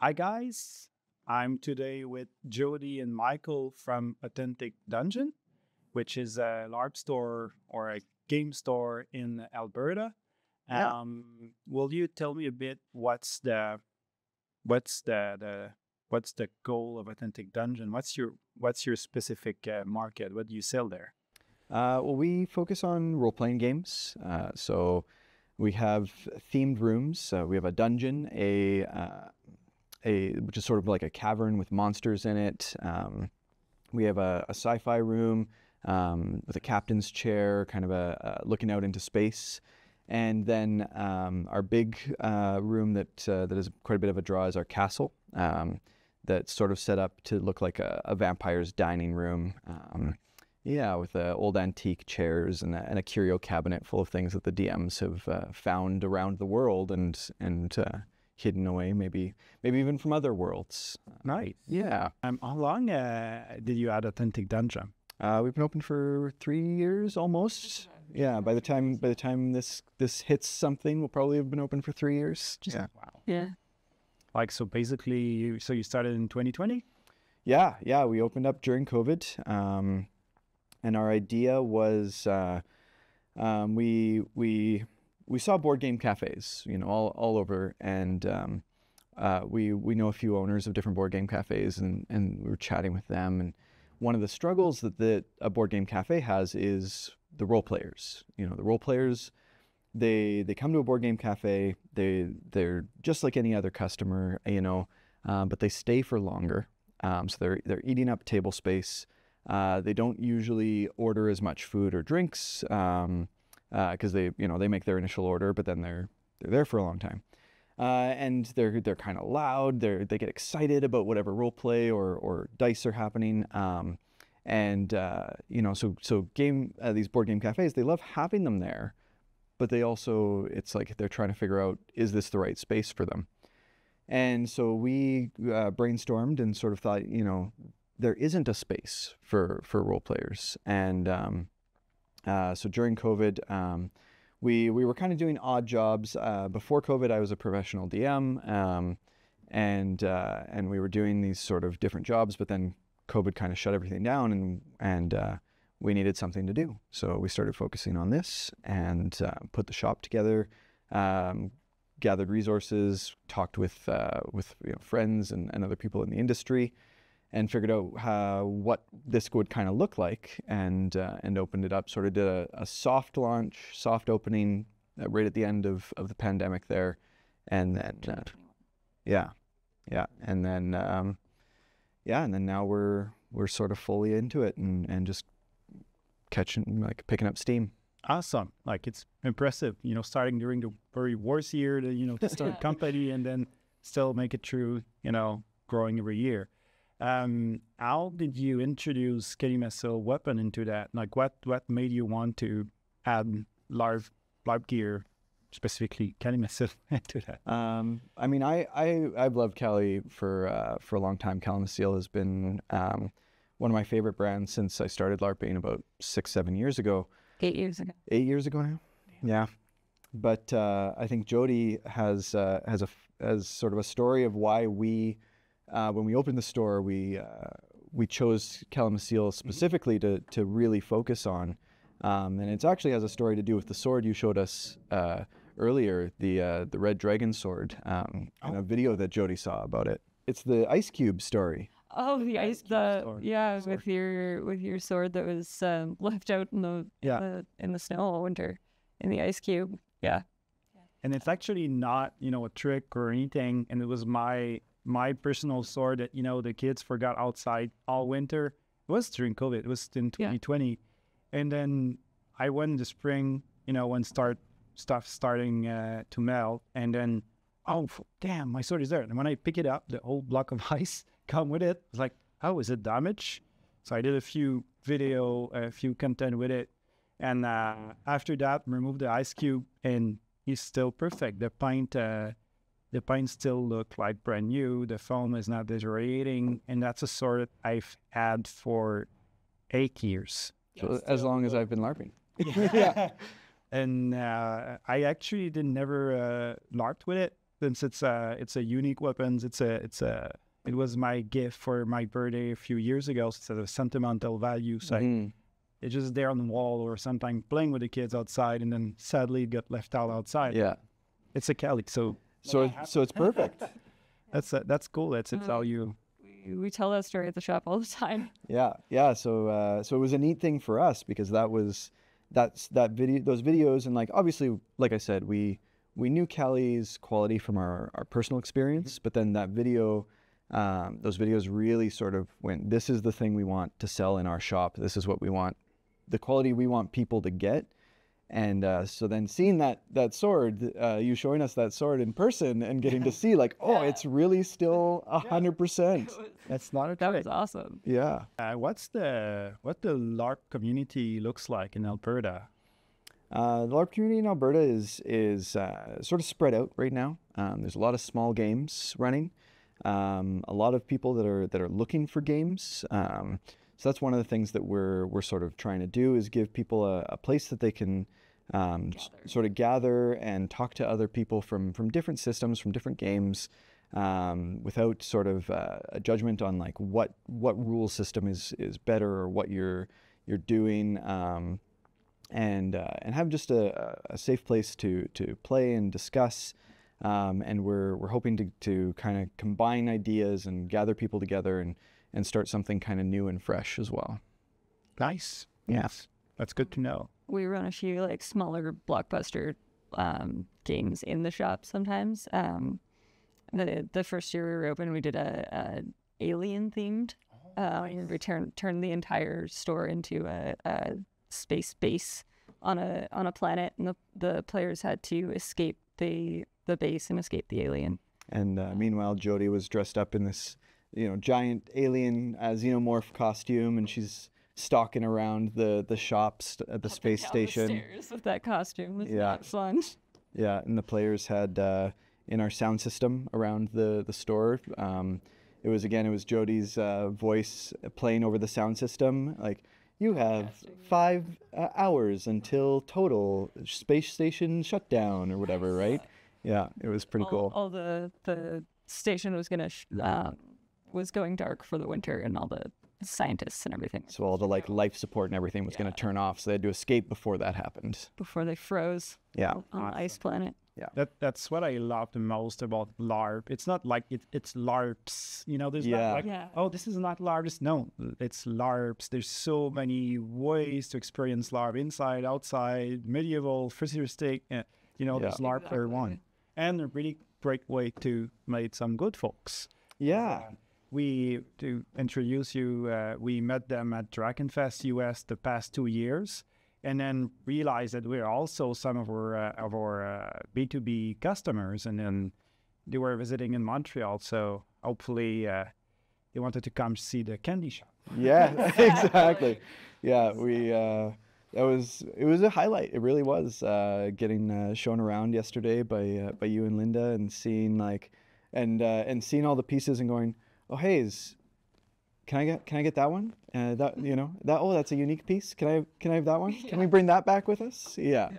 Hi guys, I'm today with Jody and Michael from Authentic Dungeon, which is a LARP store or a game store in Alberta. Yeah. Will you tell me a bit what's the goal of Authentic Dungeon? What's your specific market? What do you sell there? Well, we focus on role-playing games. So we have themed rooms. We have a dungeon, which is sort of like a cavern with monsters in it. We have a sci-fi room with a captain's chair, kind of looking out into space. And then our big room that is quite a bit of a draw is our castle. That's sort of set up to look like a vampire's dining room. Yeah, with old antique chairs and a curio cabinet full of things that the DMs have found around the world and hidden away, maybe even from other worlds. Nice. Yeah. How long did you add Authentic Dungeon? We've been open for 3 years almost. Yeah. By the time this hits something, we'll probably have been open for 3 years. Yeah. Wow. Yeah. Like, so basically, you started in 2020? Yeah. We opened up during COVID. And our idea was we saw board game cafes, all over, and we know a few owners of different board game cafes, and we were chatting with them. And one of the struggles that a board game cafe has is the role players. The role players, they come to a board game cafe. They're just like any other customer, but they stay for longer. So they're eating up table space. They don't usually order as much food or drinks because they make their initial order, but then they're there for a long time, and they're kind of loud. They get excited about whatever role play or dice are happening, so these board game cafes, they love having them there, but it's like they're trying to figure out, is this the right space for them? And so we brainstormed and sort of thought, there isn't a space for role players. And so during COVID, we were kind of doing odd jobs. Before COVID, I was a professional DM, and we were doing these sort of different jobs, but then COVID kind of shut everything down, and we needed something to do. So we started focusing on this and put the shop together, gathered resources, talked with friends and other people in the industry, and figured out what this would kind of look like, and opened it up. Sort of did a soft launch, soft opening right at the end of the pandemic there, and then and then now we're sort of fully into it and just picking up steam. Awesome. Like, it's impressive, starting during the very worst year to start a company and then still make it through, growing every year. How did you introduce Calimacil weapon into that? Like, what made you want to add LARP gear, specifically Calimacil, into that? I've loved Cali for a long time. Calimacil has been one of my favorite brands since I started LARPing about 6-7 years ago. 8 years ago. 8 years ago now. Yeah. But I think Jody has sort of a story of why when we opened the store, we chose Calimacil specifically to really focus on, and it actually has a story to do with the sword you showed us earlier, the red dragon sword, and a video that Jody saw about it. It's the ice cube story. Oh, the ice, with your sword that was left out in the snow all winter in the ice cube. Yeah. And it's actually not a trick or anything, and it was my personal sword that the kids forgot outside all winter. It was during COVID. It was in 2020, and then I went in the spring, when stuff starting to melt, and then damn, my sword is there. And when I pick it up, the whole block of ice come with it. I was like, oh, is it damaged? So I did a few content with it, and after that, removed the ice cube, and it's still perfect. The paint still look like brand new. The foam is not deteriorating, and that's a sword that I've had for 8 years. So as long as I've been LARPing. Yeah. And I actually never LARPed with it. since it's a unique weapon. It was my gift for my birthday a few years ago. So it's a sentimental value. So it's just there on the wall, or sometimes playing with the kids outside, and then sadly it got left out outside. Yeah. It's a Cali, so it's perfect. That's cool. It's how you. We tell that story at the shop all the time. Yeah. So it was a neat thing for us, because those videos, and like obviously, like I said, we knew Cali's quality from our personal experience, but then that video, those videos really sort of went, this is the thing we want to sell in our shop. This is what we want, the quality we want people to get. And so then seeing that sword, you showing us that sword in person and getting to see like, oh, it's really still 100%. That's not a trick. That was awesome. Yeah. What the LARP community looks like in Alberta? The LARP community in Alberta is sort of spread out right now. There's a lot of small games running. A lot of people that are looking for games. So that's one of the things that we're sort of trying to do, is give people a place that they can sort of gather and talk to other people from different systems, from different games, without sort of a judgment on like what rule system is better, or what you're doing, and have just a safe place to play and discuss. And we're hoping to kind of combine ideas and gather people together and start something kind of new and fresh as well. Nice. Yes. That's good to know. We run a few like smaller blockbuster games in the shop sometimes. The first year we were open, we did a alien themed. We turned the entire store into a space base on a planet, and the players had to escape the base and escape the alien. And meanwhile, Jody was dressed up in this giant alien xenomorph costume, and she's stalking around the shops at the space station. The stairs with that costume was not fun. Yeah, and the players had in our sound system around the store. It was Jody's voice playing over the sound system, like, you have 5 hours until total space station shutdown, or whatever, right? Yeah, it was pretty cool. All the station was was going dark for the winter, and all the scientists and everything. So all the like life support and everything was going to turn off, so they had to escape before that happened. Before they froze. Yeah. On the ice planet. Yeah. That's what I love the most about LARP. It's not like it's LARPs. There's not like, oh, this is not LARPs. No, it's LARPs. There's so many ways to experience LARP: inside, outside, medieval, futuristic. There's LARP player one, and a really great way to meet some good folks. Yeah. To introduce you, we met them at Drachenfest US the past 2 years, and then realized that we're also some of our B2B customers, and then they were visiting in Montreal, so hopefully they wanted to come see the candy shop. Yeah, exactly. Yeah, it was a highlight. It really was, getting shown around yesterday by you and Linda, and seeing and seeing all the pieces and going, oh, hey, can I get that one? That's a unique piece. Can I have that one? Can we bring that back with us? Yeah.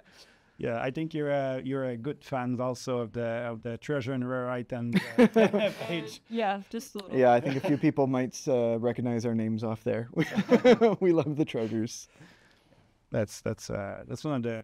Yeah, I think you're a good fan also of the treasure and rare items page. Yeah, just a little. Yeah, I think a few people might recognize our names off there. We love the treasures. That's one of the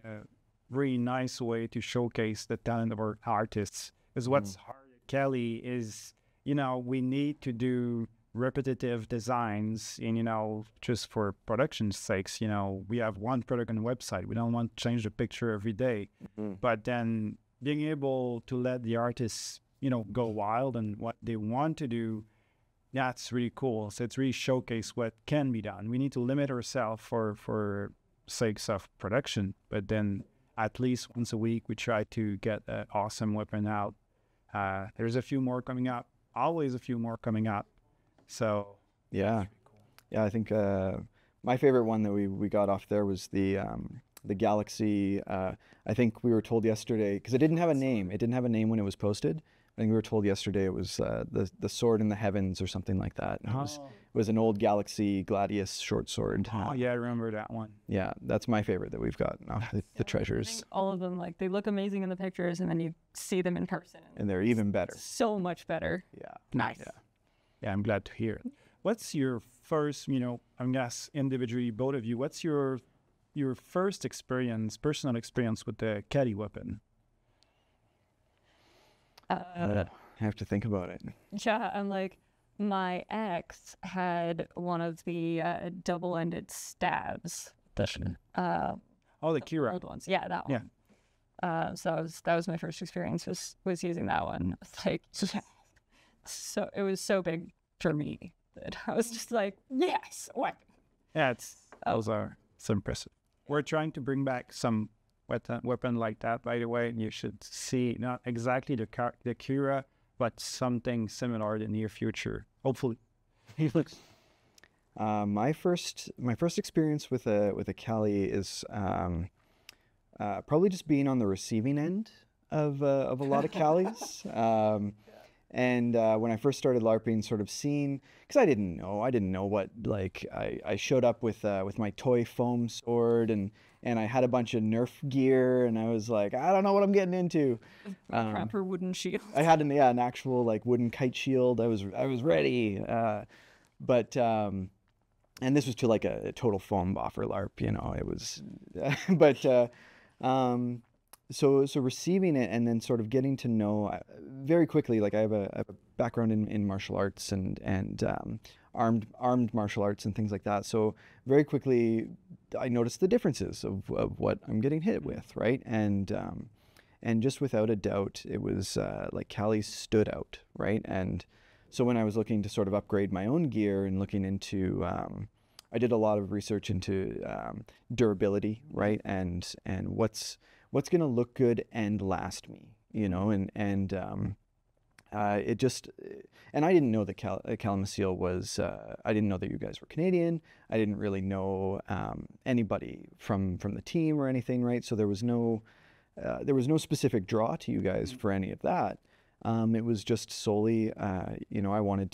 really nice way to showcase the talent of our artists. Is what's hard at Cali is, we need to do repetitive designs, and just for production's sakes, we have one product on the website. We don't want to change the picture every day. But then being able to let the artists, go wild and what they want to do, that's really cool. So it's really showcase what can be done. We need to limit ourselves for sakes of production, but then at least once a week we try to get an awesome weapon out. There's a few more coming up. Always a few more coming up. So yeah, yeah. I think my favorite one that we got off there was the Galaxy. I think we were told yesterday, because it didn't have a name. It didn't have a name when it was posted, I think we were told yesterday it was the sword in the heavens or something like that. And it was an old Galaxy Gladius short sword. Oh yeah, I remember that one. Yeah, that's my favorite that we've got. The treasures. I think all of them, like, they look amazing in the pictures, and then you see them in person, and they're even better. So much better. Yeah. Nice. Yeah, I'm glad to hear it. What's your first, I'm guess individually, both of you, what's your first experience, personal experience with the Cali weapon? I have to think about it. Yeah, I'm like, my ex had one of the double-ended stabs. The Kira. Old ones. Yeah, that one. Yeah. So that was my first experience was using that one. It's like, yeah. So it was so big for me that I was just like, yes, weapon. Yeah, those are so impressive. We're trying to bring back some weapon like that, by the way. And you should see not exactly the Kira, but something similar in the near future, hopefully. My first experience with a Cali is probably just being on the receiving end of a lot of Calis. And when I first started LARPing, sort of seeing, because I didn't know what, like, I showed up with my toy foam sword, and I had a bunch of Nerf gear, and I was like, I don't know what I'm getting into. Proper wooden shield. I had an actual, like, wooden kite shield. I was ready, but and this was to, like, a total foam boffer LARP, it was, but so receiving it and then sort of getting to know very quickly, like I have a background in martial arts and armed martial arts and things like that. So very quickly I noticed the differences of what I'm getting hit with, right? And just without a doubt, it was like Cali stood out, right? And so when I was looking to sort of upgrade my own gear and looking into, I did a lot of research into durability, right? And what's going to look good and last me, it just, and I didn't know that Calimacil was, I didn't know that you guys were Canadian. I didn't really know anybody from the team or anything, right? So there was no specific draw to you guys for any of that. It was just solely, I wanted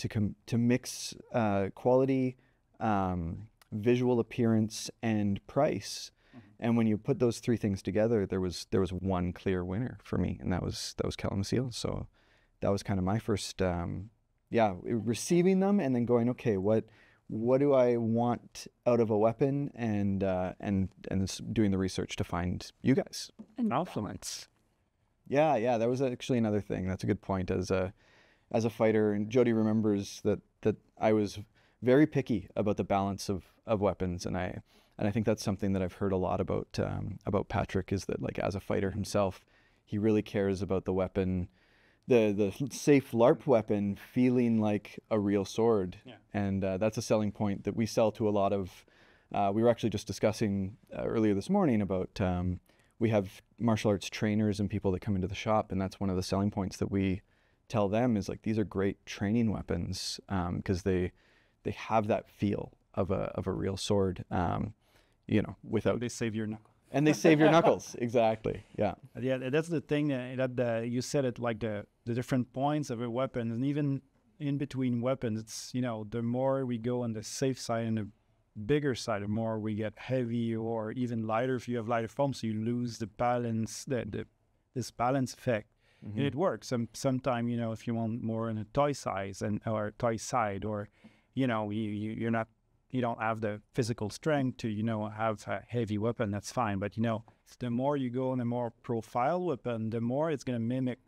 to mix quality, visual appearance, and price. And when you put those three things together, there was one clear winner for me, and that was Calimacil. So that was kind of my first, receiving them and then going, okay, what do I want out of a weapon, and doing the research to find you guys. And influence. Yeah, that was actually another thing. That's a good point. As a fighter, and Jody remembers that I was very picky about the balance of weapons, and I think that's something that I've heard a lot about Patrick, is that, like, as a fighter himself, he really cares about the weapon, the safe LARP weapon feeling like a real sword. Yeah. And that's a selling point that we sell to a lot of, we were actually just discussing earlier this morning about, we have martial arts trainers and people that come into the shop, and that's one of the selling points that we tell them is, like, these are great training weapons, because they have that feel of a real sword, without... They save your knuckles. And they save your knuckles, exactly, yeah. Yeah, that's the thing that you said it, like the different points of a weapon, and even in between weapons, it's, the more we go on the safe side and the bigger side, the more we get heavy or even lighter if you have lighter foam, so you lose the balance, this balance effect. Mm-hmm. And it works. Sometimes, if you want more in a toy size or toy side, or, you don't have the physical strength to, have a heavy weapon, that's fine. But, the more you go on a more profile weapon, the more it's going to mimic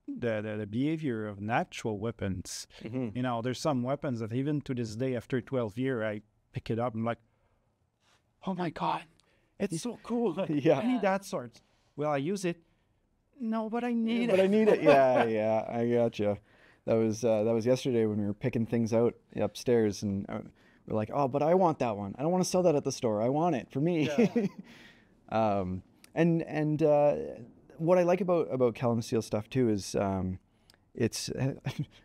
the behavior of natural weapons. Mm-hmm. There's some weapons that even to this day, after 12 years, I pick it up and I'm like, oh my God, it's so cool. Yeah. I need that sword. Will I use it? No, but I need it. But I need it. Yeah, I gotcha. That was yesterday when we were picking things out upstairs, and we're like, oh, but I want that one. I don't want to sell that at the store. I want it for me. Yeah. And what I like about Calimacil stuff too is it's I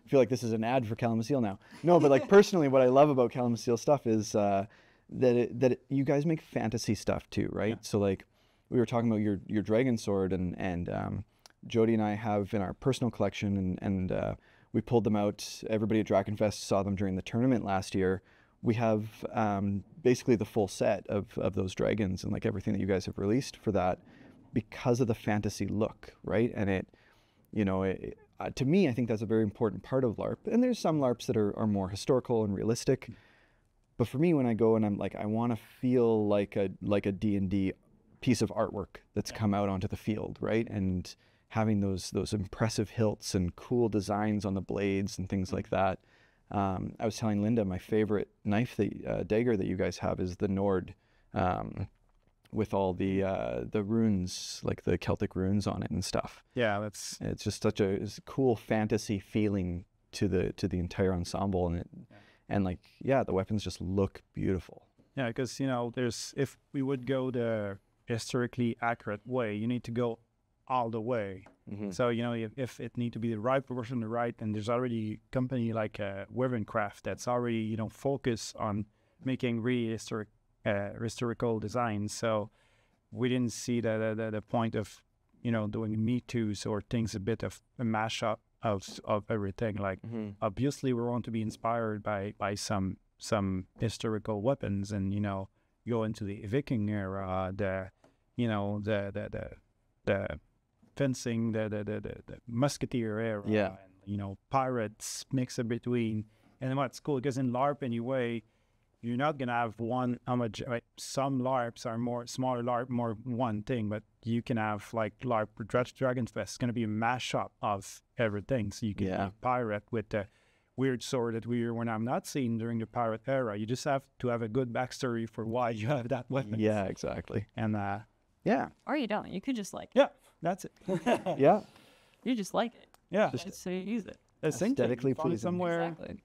feel like this is an ad for Calimacil now. No, but, like, personally, what I love about Calimacil stuff is that you guys make fantasy stuff too, right? Yeah. So, like, we were talking about your dragon sword, and Jody and I have in our personal collection, and we pulled them out. Everybody at Drachenfest saw them during the tournament last year. We have basically the full set of those dragons and like everything that you guys have released for that, because of the fantasy look, right? And it, you know, to me, I think that's a very important part of LARP. And there's some LARPs that are more historical and realistic. But for me, when I go and I'm like, I want to feel like a D&D piece of artwork that's come out onto the field, right? And having those impressive hilts and cool designs on the blades and things like that. I was telling Linda, my favorite knife, dagger that you guys have is the Nord, with all the runes, like the Celtic runes on it and stuff. Yeah, it's just such a cool fantasy feeling to the entire ensemble, and like, yeah, the weapons just look beautiful. Yeah, because, you know, if we would go the historically accurate way, you need to go all the way. So, you know, if it need to be the right proportion, the right, and there's already a company like Craft that's already, you know, focus on making really historical designs. So we didn't see the point of, you know, doing Me Too's or things, a bit of a mashup of everything. Like, obviously we want to be inspired by some historical weapons, and, you know, go into the Viking era, the fencing, the musketeer era, and, you know, pirates mix in between. And what's cool, because in LARP anyway, you're not gonna have some LARPs are more smaller LARP, more one thing, but you can have like LARP Dragons Fest. It's gonna be a mashup of everything. So you can be a pirate with the weird sword that we were not seeing during the pirate era. You just have to have a good backstory for why you have that weapon. Yeah, exactly. And or you don't. You could just like that's it. Yeah, you just like it. Yeah, so you use it. Aesthetically pleasing somewhere. Exactly.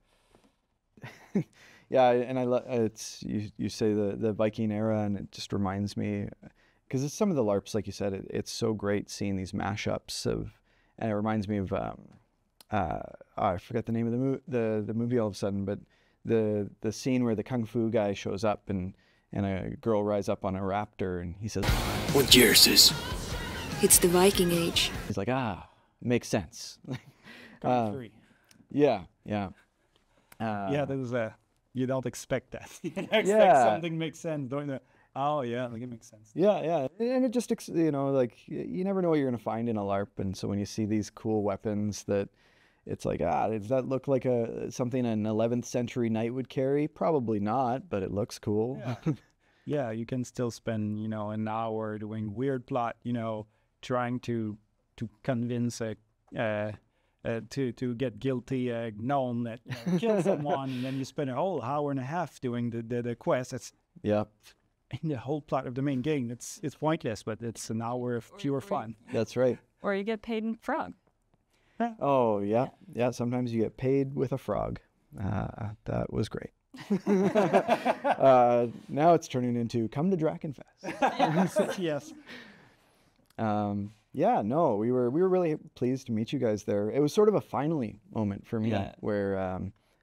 Yeah, and I love it's you say the Viking era, and it just reminds me, because it's some of the LARPs, like you said, it's so great seeing these mashups of, and it reminds me of I forget the name of the movie all of a sudden, but the scene where the kung fu guy shows up and a girl rides up on a raptor and he says, "What year is this?" It's the Viking Age. He's like, makes sense. Yeah, there's you don't expect that. You expect something makes sense, don't you? Oh yeah, like it makes sense. Yeah, and it just, you know, like you never know what you're gonna find in a LARP, and so when you see these cool weapons that, it's like, does that look like something an 11th century knight would carry? Probably not, but it looks cool. Yeah, yeah, you can still spend, you know, an hour doing weird plot, you know, trying to convince to get guilty gnome that, you know, kill someone, and then you spend a whole hour and a half doing the quest. It's in the whole plot of the main game. It's pointless, but it's an hour of pure fun. That's right. Or you get paid in frog. Oh yeah. Sometimes you get paid with a frog. That was great. Now it's turning into come to Drachenfest. Yes. Yeah, no, we were really pleased to meet you guys there. It was sort of a finally moment for me, where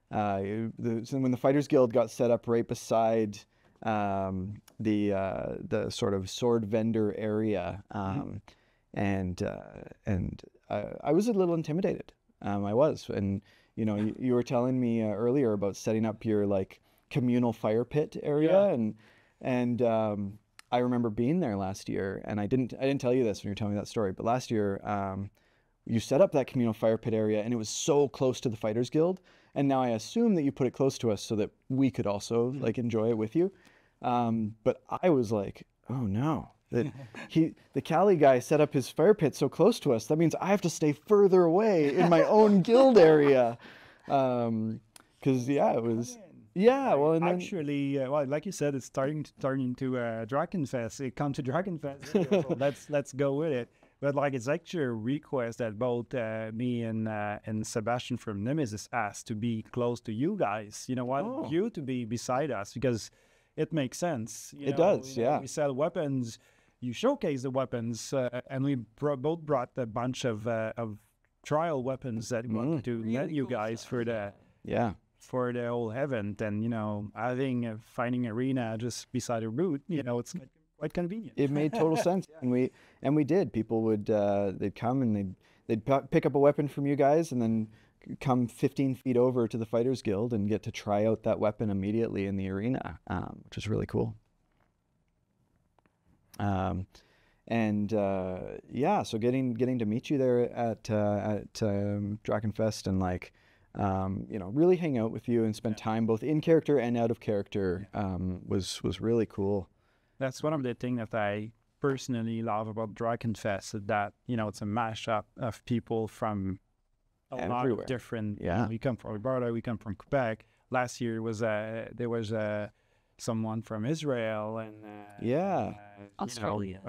when the Fighters Guild got set up right beside the sort of sword vendor area, and I was a little intimidated. I was, and you know, you were telling me earlier about setting up your like communal fire pit area, and I remember being there last year, and I didn't tell you this when you were telling me that story, but last year you set up that communal fire pit area, and it was so close to the Fighters Guild, and now I assume that you put it close to us so that we could also like enjoy it with you. But I was like, oh no, that the Cali guy set up his fire pit so close to us. That means I have to stay further away in my own guild area. Because it was. Yeah, well, and actually, well, like you said, it's starting to turn into Drachenfest. It comes to Drachenfest, so let's go with it. But like, it's actually a request that both me and Sebastian from Nemesis asked to be close to you guys. You know what? You to be beside us, because it makes sense. It does, yeah. We sell weapons. You showcase the weapons, and we both brought a bunch of trial weapons that we wanted to let you guys for the for the whole event. And, you know, finding arena just beside a route, you know, it's quite convenient. It made total sense, and we did. People would they'd come and they'd pick up a weapon from you guys, and then come 15 feet over to the Fighters Guild and get to try out that weapon immediately in the arena, which is really cool. Yeah, so getting to meet you there at Drachenfest and like really hang out with you and spend time both in character and out of character was really cool. That's one of the things that I personally love about Drachenfest, is that it's a mashup of people from a lot of different. We come from Alberta, we come from Quebec. Last year there was someone from Israel and Australia,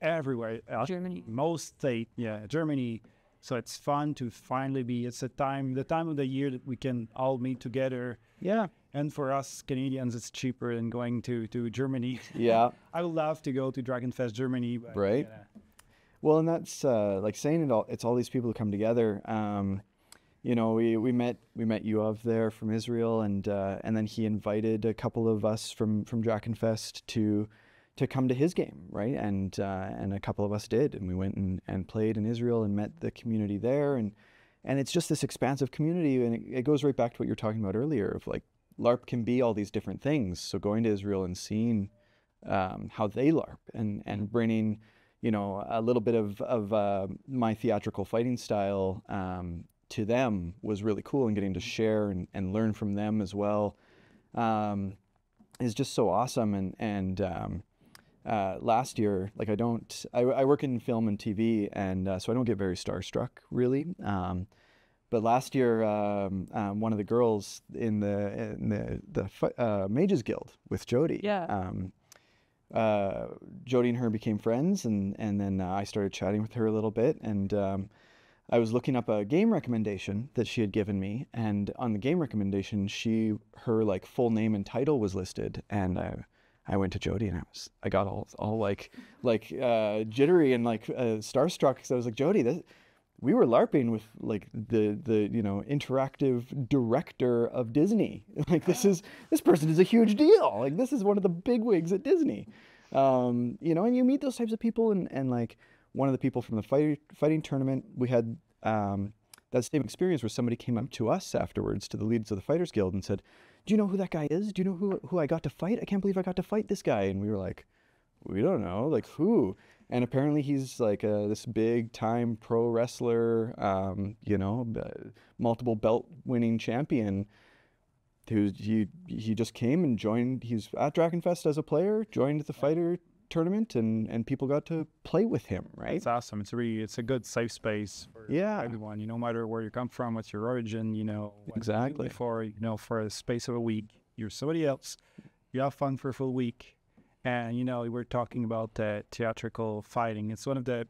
everywhere. Germany, most state, Germany. So it's fun to finally be. It's the time of the year that we can all meet together. Yeah. And for us Canadians, it's cheaper than going to Germany. Yeah. I would love to go to Drachenfest Germany. But, right. Well, and that's like saying it all. It's all these people who come together. We met Yoav there from Israel, and then he invited a couple of us from Drachenfest to come to his game, right? And a couple of us did, and we went and played in Israel and met the community there, and it's just this expansive community, and it goes right back to what you were talking about earlier of like LARP can be all these different things. So going to Israel and seeing how they LARP and bringing a little bit of my theatrical fighting style to them was really cool, and getting to share and learn from them as well is just so awesome. And last year, like I work in film and TV, and so I don't get very starstruck really. But last year, one of the girls in the Mages Guild with Jody, Jody and her became friends, and then I started chatting with her a little bit, and I was looking up a game recommendation that she had given me, and on the game recommendation, her like full name and title was listed, and I went to Jody and I got all like jittery and like starstruck, because I was like, Jody, we were LARPing with like the interactive director of Disney. Like this person is a huge deal. Like this is one of the big wigs at Disney. And you meet those types of people, and like one of the people from the fighting tournament, we had that same experience where somebody came up to us afterwards, to the leaders of the Fighters Guild, and said, do you know who that guy is? Do you know who I got to fight? I can't believe I got to fight this guy. And we were like, we don't know, like who? And apparently he's like this big time pro wrestler, multiple belt winning champion, who he just came and joined. He's at Drachenfest as a player, joined the fighter tournament, and people got to play with him, right? It's awesome. It's a good safe space for everyone. No matter where you come from, what's your origin, exactly. For a space of a week, you're somebody else. You have fun for a full week, and we're talking about theatrical fighting. It's one of the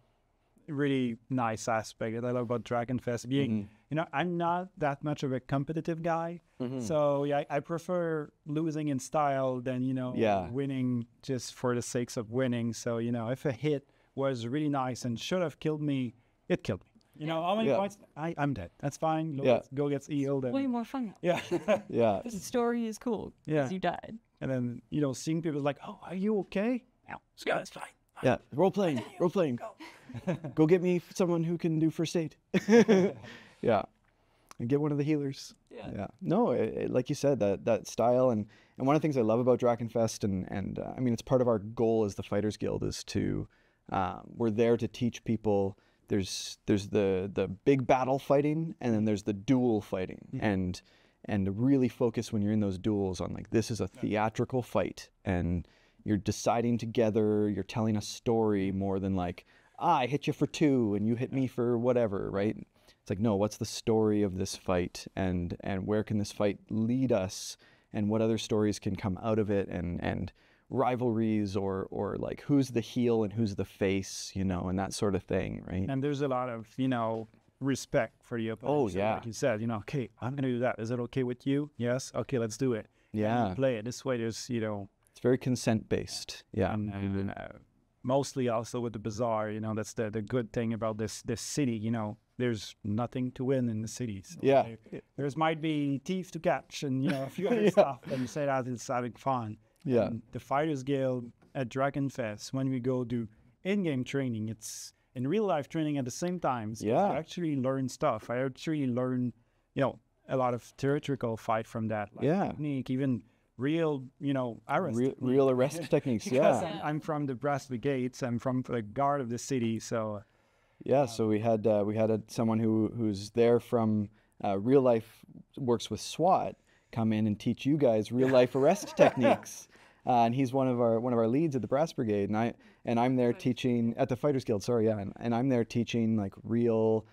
really nice aspects that I love about Drachenfest. Being, I'm not that much of a competitive guy, so I prefer losing in style than winning just for the sakes of winning. So if a hit was really nice and should have killed me, it killed me. How many points? I'm dead. That's fine. Go gets healed. Way more fun. Yeah. Yeah. The story is cool because you died. And then seeing people like, oh, are you okay? No, it's fine. Yeah, role playing. Go get me someone who can do first aid. Yeah, and get one of the healers. Yeah. No, like you said, that style, and one of the things I love about Drachenfest, and I mean, it's part of our goal as the Fighters Guild, is to we're there to teach people. There's the big battle fighting, and then there's the duel fighting, and really focus when you're in those duels on like, this is a theatrical fight, and you're deciding together, you're telling a story more than like, I hit you for 2 and you hit me for whatever, right? It's like, no, what's the story of this fight, and where can this fight lead us, and what other stories can come out of it, and rivalries, or like who's the heel and who's the face, and that sort of thing, right? And there's a lot of, respect for the opponent. Oh, so yeah. Like you said, okay, I'm going to do that. Is it okay with you? Yes. Okay, let's do it. Yeah. And play it this way. There's, it's very consent based. Yeah. And mostly also with the bazaar, that's the good thing about this city, there's nothing to win in the city. So yeah. There's might be teeth to catch and, a few other stuff, and you say that it's having fun. Yeah. And the Fighters Guild at Drachenfest, when we go do in-game training, it's in real life training at the same time. So Yeah. I actually learn stuff. I actually learn, a lot of theatrical fight from that. Like Yeah. technique, even real, arrest. Real arrest techniques. Because Yeah. I'm from the Brass Brigades. I'm from the guard of the city. So Yeah, so we had someone who's there from real life, works with SWAT, come in and teach you guys real life arrest techniques, and he's one of our leads at the Brass Brigade, and I'm there teaching at the Fighters Guild. Sorry, yeah, and I'm there teaching like real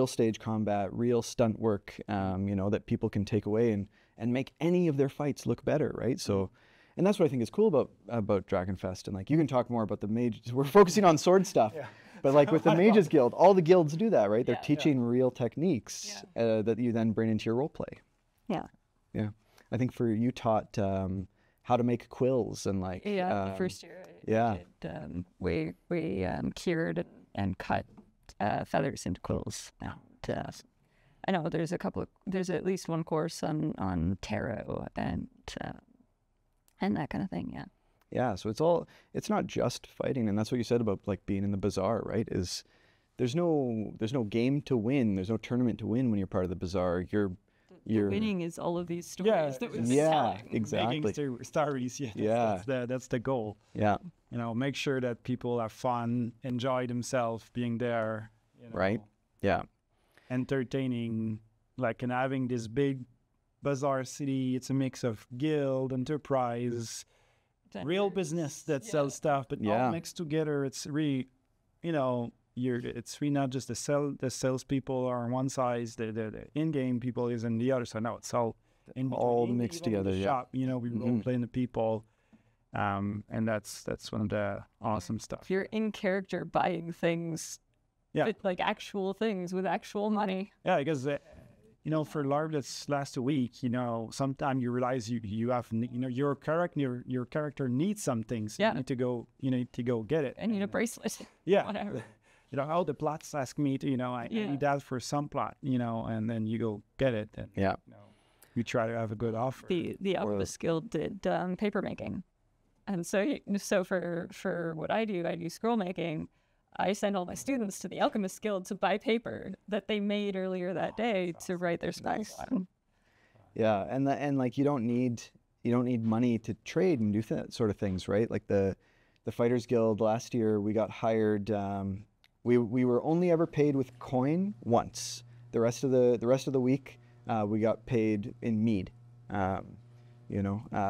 stage combat, real stunt work, that people can take away and make any of their fights look better, right? So. And that's what I think is cool about Drachenfest, and like you can talk more about the mages. We're focusing on sword stuff. Yeah. But like with the Mages Guild, all the guilds do that, right? They're teaching real techniques that you then bring into your role play. Yeah. Yeah. I think for you taught how to make quills and like first year I did, we cured and cut feathers into quills. I know there's at least one course on tarot and that kind of thing. Yeah. Yeah, so it's not just fighting, and that's what you said about like being in the bazaar, right? Is there's no game to win, there's no tournament to win when you're part of the bazaar. You're winning is all of these stories that we've been telling. Exactly. Making stories, that's the goal. Yeah. Make sure that people have fun, enjoy themselves being there. Right. Yeah. Entertaining, like, and having this big bazaar city. It's a mix of guild, enterprise, real business that sells stuff, but all mixed together. It's really, it's really not just the salespeople are on one side, the in-game people is on the other side. No, it's all all mixed together. The shop, we role playing the people, and that's one of the awesome stuff. If you're in character buying things, like actual things with actual money. Yeah, because. For LARP that's last a week, sometimes you realize you have, your character needs some things. Yeah. You need to go get it. I need a bracelet. Yeah. Whatever. The plots ask me to, I need that for some plot, and then you go get it. And, you try to have a good offer. The Alchemist Guild did paper making. And so for what I do scroll making. I send all my students to the Alchemist Guild to buy paper that they made earlier that day to write their spells on. Yeah, and like you don't need money to trade and do that sort of things, right? Like the Fighters Guild last year, we got hired. We were only ever paid with coin once. The rest of the week, we got paid in mead.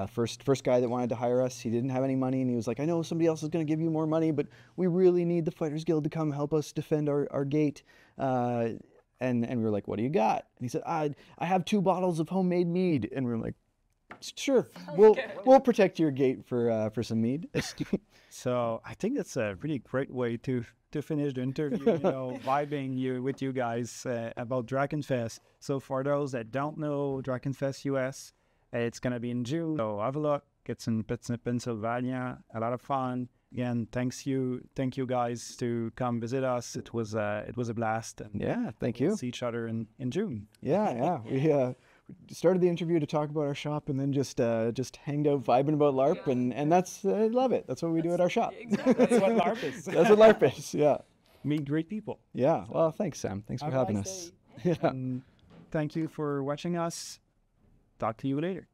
First guy that wanted to hire us, he didn't have any money, and he was like, I know somebody else is going to give you more money, but we really need the Fighters Guild to come help us defend our gate. And we were like, what do you got? And he said, I have 2 bottles of homemade mead. And we were like, sure, we'll protect your gate for some mead. So I think that's a really great way to finish the interview, vibing with you guys about Drachenfest. So for those that don't know Drachenfest US, it's going to be in June, so have a look. It's in Pennsylvania. A lot of fun. Again, thank you guys to come visit us. It was a blast. And thank you. We'll see each other in June. Yeah. We started the interview to talk about our shop, and then just hanged out vibing about LARP, and that's I love it. That's what we do at our shop. Exactly. That's what LARP is. That's what LARP is. Yeah. Meet great people. Yeah. Well, thanks, Sam. Thanks for having us. Yeah. Thank you for watching us. Talk to you later.